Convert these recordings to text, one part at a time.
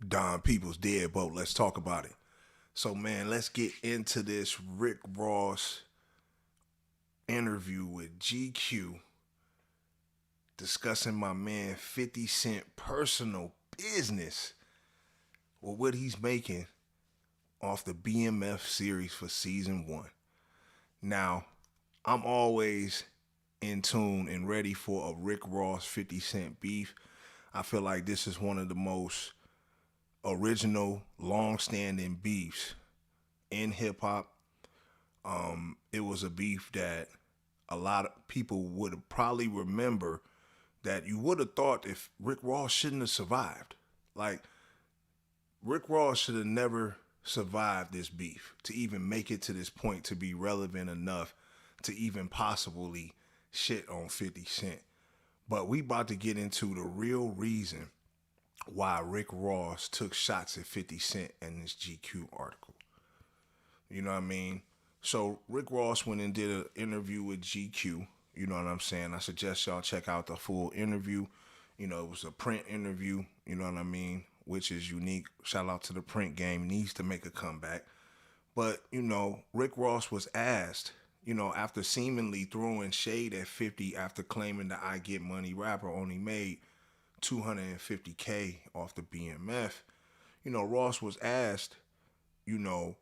Don People's Deadbolt. Let's talk about it. So, man, let's get into this Rick Ross interview with GQ discussing my man 50 Cent personal business with what he's making off the BMF series for season one. Now, I'm always in tune and ready for a Rick Ross 50 Cent beef. I feel like this is one of the most original, long-standing beefs in hip hop. It was a beef that a lot of people would probably remember that you would have thought if Rick Ross shouldn't have survived. Like, Rick Ross should have never survived this beef to even make it to this point to be relevant enough to even possibly shit on 50 Cent. But we about to get into the real reason why Rick Ross took shots at 50 Cent in this GQ article. You know what I mean? So Rick Ross went and did an interview with GQ. You know what I'm saying? I suggest y'all check out the full interview. You know, it was a print interview. You know what I mean? Which is unique. Shout out to the print game. Needs to make a comeback. But, Rick Ross was asked, after seemingly throwing shade at 50 after claiming the I Get Money rapper only made 250K off the BMF. Ross was asked, you know,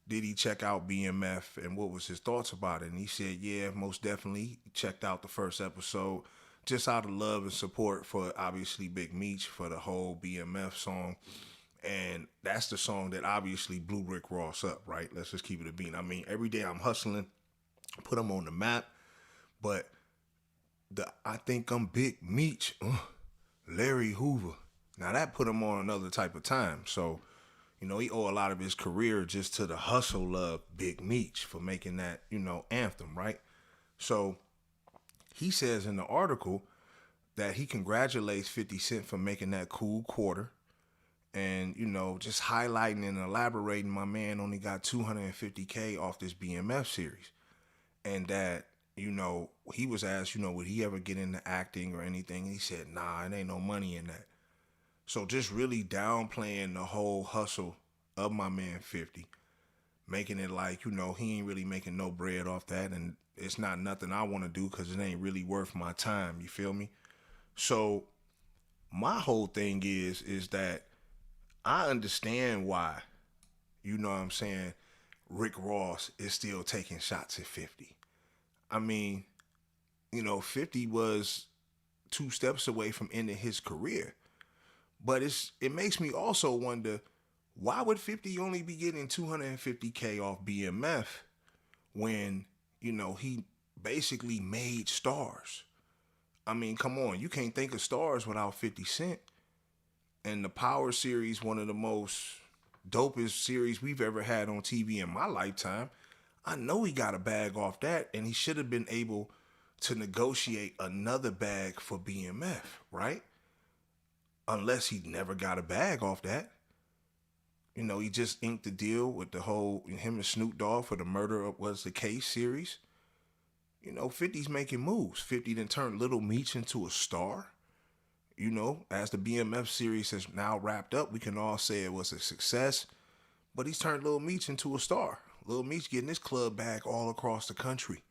did he check out BMF and what was his thoughts about it? And he said, yeah, most definitely. He checked out the first episode just out of love and support for obviously Big Meech for the whole BMF song. And that's the song that obviously blew Rick Ross up, right? Let's just keep it a beat. I mean, every day I'm hustling, put him on the map, but the I think I'm Big Meech, Larry Hoover. Now that put him on another type of time. So, he owe a lot of his career just to the hustle of Big Meech for making that, anthem, right? So he says in the article that he congratulates 50 Cent for making that cool quarter and, just highlighting and elaborating my man only got 250K off this BMF series. And that, he was asked, would he ever get into acting or anything? And he said, nah, it ain't no money in that. So just really downplaying the whole hustle of my man 50, making it like, he ain't really making no bread off that and it's not nothing I want to do because it ain't really worth my time, you feel me? So my whole thing is that I understand why, you know what I'm saying, Rick Ross is still taking shots at 50. I mean, 50 was two steps away from ending his career. But it makes me also wonder, why would 50 only be getting 250K off BMF when, he basically made stars? I mean, come on, you can't think of stars without 50 Cent. And the Power series, one of the most dopest series we've ever had on TV in my lifetime. I know he got a bag off that, and he should have been able to negotiate another bag for BMF, right? Unless he never got a bag off that. He just inked the deal with the whole him and Snoop Dogg for the Murder of Was the Case series. 50's making moves. 50 then turned Little Meech into a star. As the BMF series has now wrapped up, we can all say it was a success. But he's turned Little Meech into a star. Little Meech getting his club bag all across the country.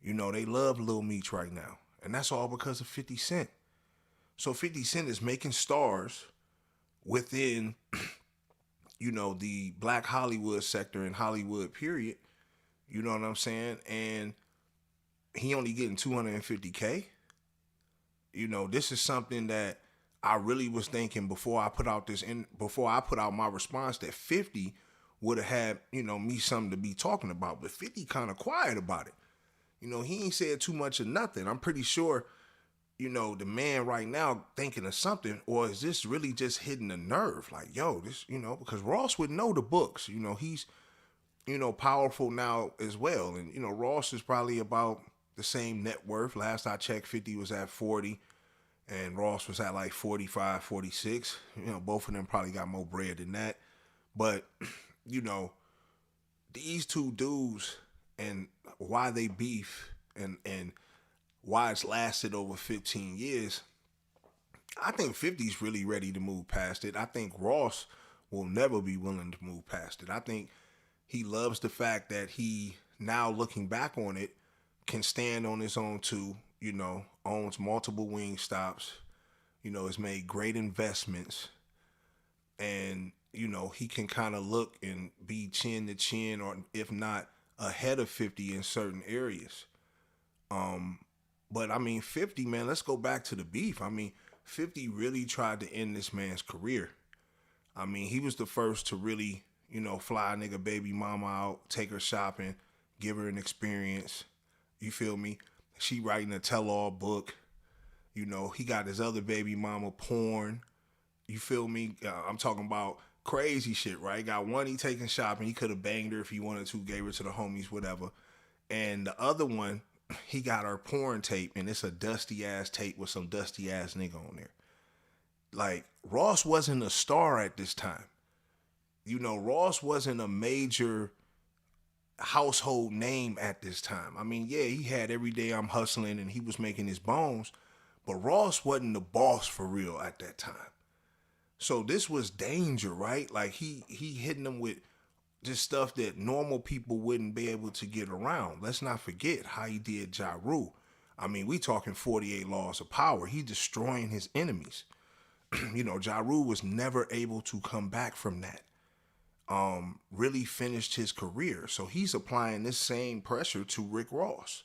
They love Little Meech right now. And that's all because of 50 Cent. So 50 Cent is making stars within, the black Hollywood sector in Hollywood, period. You know what I'm saying? And he only getting 250K. This is something that I really was thinking before I put out before I put out my response that 50 would have had, me something to be talking about. But 50 kind of quiet about it. He ain't said too much of nothing. I'm pretty sure the man right now thinking of something, or is this really just hitting a nerve? Like, yo, this, because Ross would know the books. He's, powerful now as well. And, Ross is probably about the same net worth. Last I checked, 50 was at 40 and Ross was at like 45, 46. Both of them probably got more bread than that. But, these two dudes and why they beef and why it's lasted over 15 years, I think 50's really ready to move past it. I think Ross will never be willing to move past it. I think he loves the fact that he, now looking back on it, can stand on his own too, owns multiple wing stops, has made great investments, and, he can kind of look and be chin to chin, or if not ahead of 50 in certain areas. But I mean, 50, man, let's go back to the beef. I mean, 50 really tried to end this man's career. I mean, he was the first to really, fly a nigga baby mama out, take her shopping, give her an experience. You feel me? She writing a tell-all book. He got his other baby mama porn. You feel me? I'm talking about crazy shit, right? Got one, he taking shopping. He could have banged her if he wanted to, gave her to the homies, whatever. And the other one, he got her porn tape, and it's a dusty ass tape with some dusty ass nigga on there. Like, Ross wasn't a star at this time. Ross wasn't a major household name at this time. I mean, yeah, he had Every Day I'm Hustling and he was making his bones, but Ross wasn't the boss for real at that time. So this was danger, right? Like he hitting them with just stuff that normal people wouldn't be able to get around. Let's not forget how he did Ja Rule. I mean, we talking 48 laws of power. He destroying his enemies. Ja Rule was never able to come back from that. Really finished his career. So he's applying this same pressure to Rick Ross.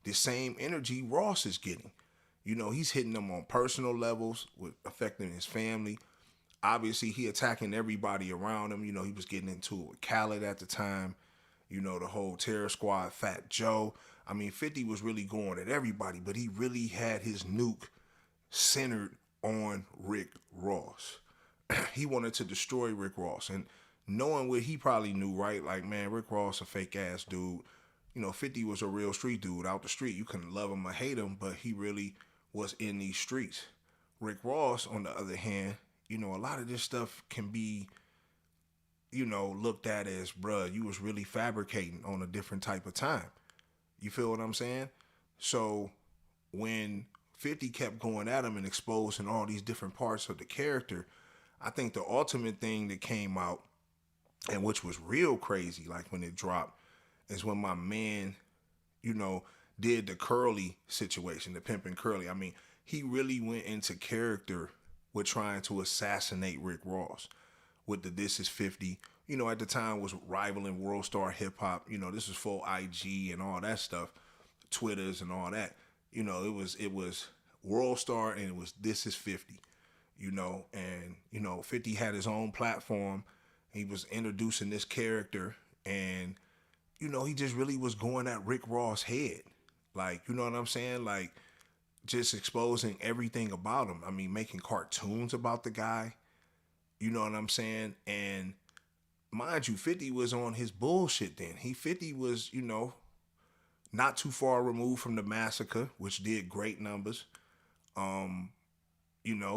The same energy Ross is getting. He's hitting them on personal levels with affecting his family. Obviously, he attacking everybody around him. He was getting into it with Khaled at the time. The whole Terror Squad, Fat Joe. I mean, 50 was really going at everybody, but he really had his nuke centered on Rick Ross. He wanted to destroy Rick Ross. And knowing what he probably knew, right? Like, man, Rick Ross a fake ass dude. 50 was a real street dude out the street. You can love him or hate him, but he really was in these streets. Rick Ross, on the other hand, a lot of this stuff can be, looked at as, bruh, you was really fabricating on a different type of time. You feel what I'm saying? So when 50 kept going at him and exposing all these different parts of the character, I think the ultimate thing that came out, and which was real crazy, like when it dropped, is when my man, did the Curly situation, the pimping Curly. I mean, he really went into character with trying to assassinate Rick Ross with the This Is 50. At the time was rivaling World Star Hip Hop. This was full IG and all that stuff, Twitters and all that. It was World Star and it was This Is 50. And 50 had his own platform. He was introducing this character, and he just really was going at Rick Ross' head. Like, you know what I'm saying? Like, just exposing everything about him. I mean, making cartoons about the guy. You know what I'm saying? And mind you, 50 was on his bullshit then. 50 was, not too far removed from the Massacre, which did great numbers.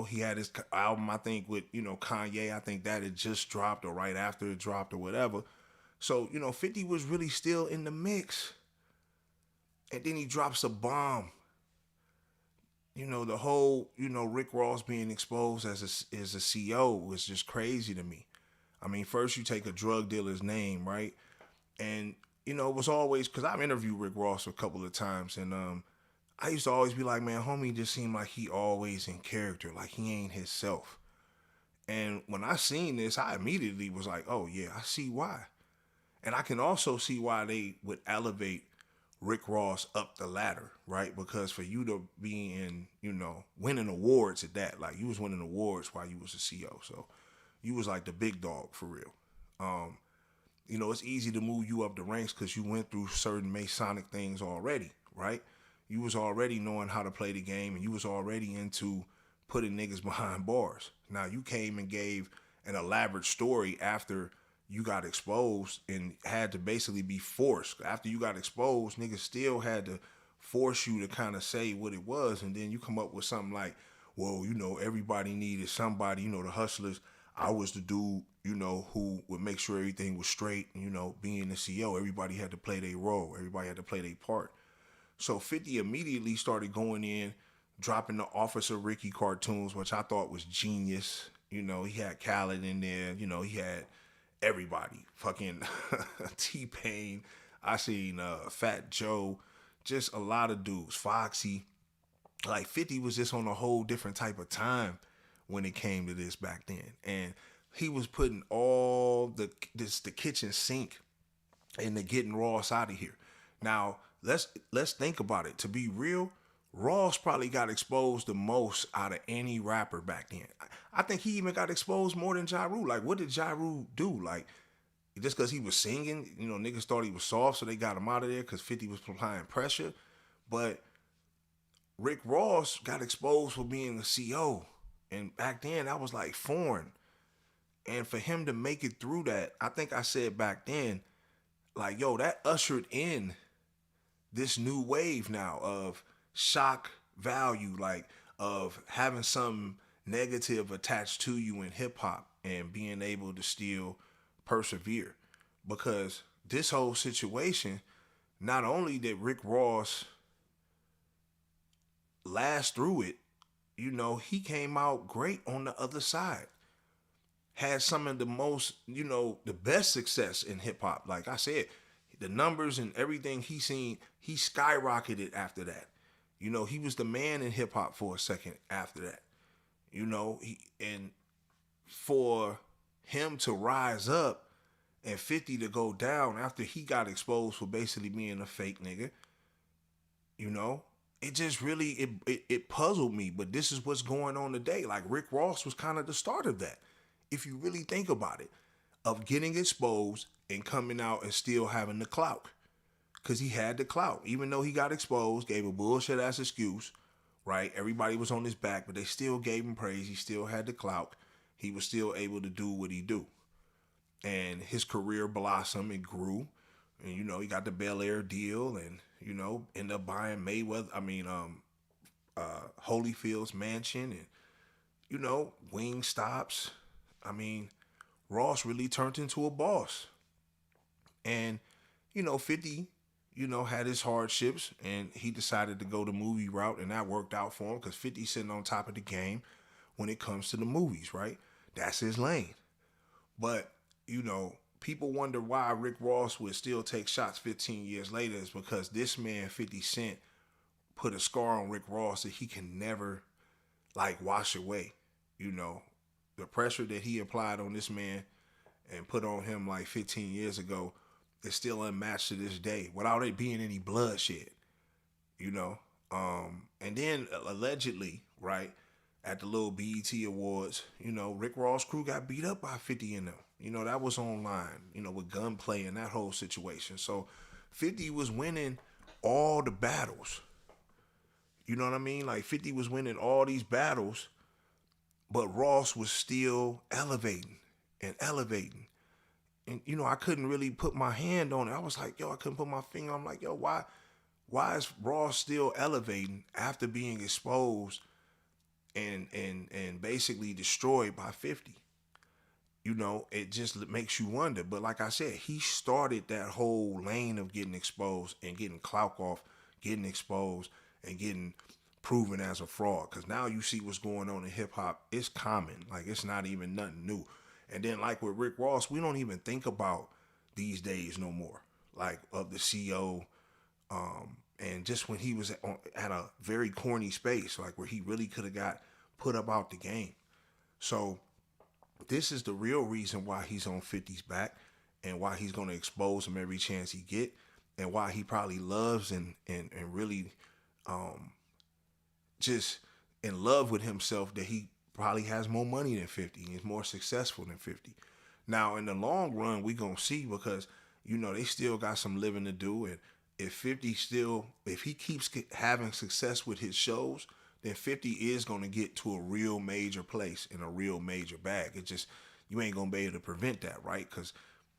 He had his album, I think, with, Kanye. I think that had just dropped or right after it dropped or whatever. So, 50 was really still in the mix. And then he drops a bomb. The whole, Rick Ross being exposed as a CO was just crazy to me. I mean, first you take a drug dealer's name, right? And, it was always, because I've interviewed Rick Ross a couple of times, and I used to always be like, man, homie just seemed like he always in character, like he ain't himself. And when I seen this, I immediately was like, oh yeah, I see why. And I can also see why they would elevate Rick Ross up the ladder, right? Because for you to be in, winning awards at that, like you was winning awards while you was a CO. So you was like the big dog for real. It's easy to move you up the ranks because you went through certain Masonic things already, right? You was already knowing how to play the game, and you was already into putting niggas behind bars. Now you came and gave an elaborate story after you got exposed and had to basically be forced. After you got exposed, niggas still had to force you to kind of say what it was, and then you come up with something like, well, everybody needed somebody, the hustlers. I was the dude, who would make sure everything was straight, being the CEO, everybody had to play their role, everybody had to play their part. So 50 immediately started going in, dropping the Officer Ricky cartoons, which I thought was genius. You know, he had Khaled in there. You know, he had everybody. Fucking T-Pain. I seen Fat Joe. Just a lot of dudes. Foxy. Like 50 was just on a whole different type of time when it came to this back then. And he was putting all the kitchen sink into getting Ross out of here. Now, let's think about it. To be real, Ross probably got exposed the most out of any rapper back then. I think he even got exposed more than Ja Rule. Like, what did Ja Rule do? Like, just because he was singing, you know, niggas thought he was soft, so they got him out of there because 50 was applying pressure. But Rick Ross got exposed for being a CO. And back then, that was like foreign. And for him to make it through that, I think I said back then, like, yo, that ushered in this new wave now of shock value, like of having some negative attached to you in hip hop and being able to still persevere. Because this whole situation, not only did Rick Ross last through it, you know, he came out great on the other side. Had some of the most, you know, the best success in hip hop. Like I said, the numbers and everything he seen, he skyrocketed after that. You know, he was the man in hip hop for a second after that. You know, and for him to rise up and 50 to go down after he got exposed for basically being a fake nigga, you know, it just really, it puzzled me. But this is what's going on today. Like Rick Ross was kind of the start of that. If you really think about it, of getting exposed and coming out and still having the clout. Because he had the clout. Even though he got exposed, gave a bullshit ass excuse, right? Everybody was on his back, but they still gave him praise. He still had the clout. He was still able to do what he do. And his career blossomed and grew. And, you know, he got the Bel Air deal and, you know, ended up buying Holyfield's mansion and, you know, Wing Stops. I mean, Ross really turned into a boss. And, you know, 50, you know, had his hardships and he decided to go the movie route and that worked out for him because 50 sitting on top of the game when it comes to the movies, right? That's his lane. But, you know, people wonder why Rick Ross would still take shots 15 years later is because this man, 50 Cent, put a scar on Rick Ross that he can never, like, wash away, you know. The pressure that he applied on this man and put on him like 15 years ago is still unmatched to this day without it being any bloodshed, you know. And then allegedly, right, at the little BET Awards, you know, Rick Ross' crew got beat up by 50 and them. You know, that was online, you know, with gunplay and that whole situation. So 50 was winning all the battles. You know what I mean? Like 50 was winning all these battles, but Ross was still elevating and elevating. And, you know, I couldn't really put my hand on it. I was like, yo, I couldn't put my finger. I'm like, yo, why is Ross still elevating after being exposed and basically destroyed by 50? You know, it just makes you wonder. But like I said, he started that whole lane of getting exposed and getting clout off, getting exposed and getting proven as a fraud. Because now you see what's going on in hip hop. It's common. Like, it's not even nothing new. And then like with Rick Ross, we don't even think about these days no more. Like of the CO, and just when he was at a very corny space, like where he really could have got put up out the game. So this is the real reason why he's on 50's back and why he's going to expose him every chance he get and why he probably loves and really just in love with himself that he probably has more money than 50 and is more successful than 50. Now, in the long run, we going to see because, you know, they still got some living to do. And if he keeps having success with his shows, then 50 is going to get to a real major place in a real major bag. It just, you ain't going to be able to prevent that, right? Because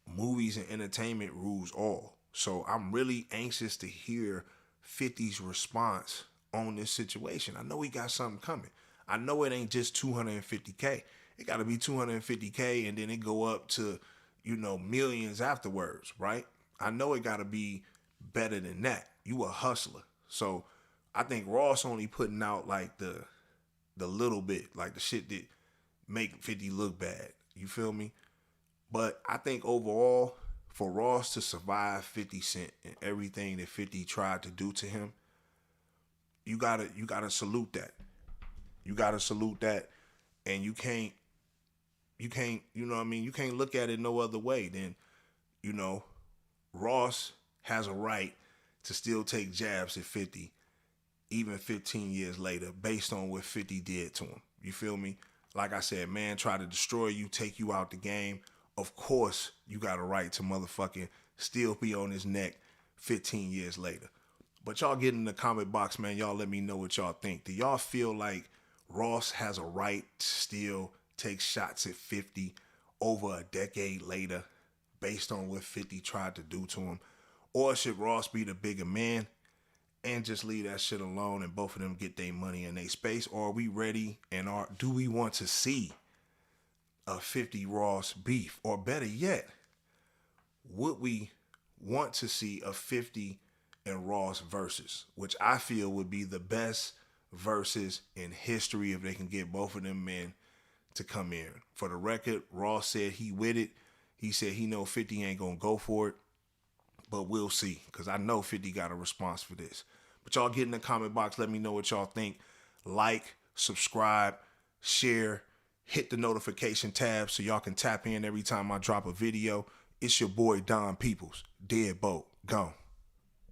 movies and entertainment rules all. So I'm really anxious to hear 50's response on this situation. I know he got something coming. I know it ain't just 250K. It got to be 250K and then it go up to, you know, millions afterwards, right? I know it got to be better than that. You a hustler. So I think Ross only putting out like the little bit, like the shit that make 50 look bad. You feel me? But I think overall, for Ross to survive 50 Cent and everything that 50 tried to do to him, you gotta salute that. You gotta salute that. And you can't, you know what I mean? You can't look at it no other way than, you know, Ross has a right to still take jabs at 50 even 15 years later based on what 50 did to him. You feel me? Like I said, man, try to destroy you, take you out the game. Of course, you got a right to motherfucking still be on his neck 15 years later. But y'all get in the comment box, man. Y'all let me know what y'all think. Do y'all feel like Ross has a right to still take shots at 50 over a decade later based on what 50 tried to do to him? Or should Ross be the bigger man and just leave that shit alone and both of them get their money in their space? Or are we ready and do we want to see a 50 Ross beef? Or better yet, would we want to see a 50 and Ross versus, which I feel would be the best versus in history if they can get both of them men to come in. For the record, Ross said he with it. He said he know 50 ain't gonna go for it, but we'll see, because I know 50 got a response for this. But y'all get in the comment box, let me know what y'all think. Like, subscribe, share, hit the notification tab so y'all can tap in every time I drop a video. It's your boy Don Peoples, Deadbolt, gone.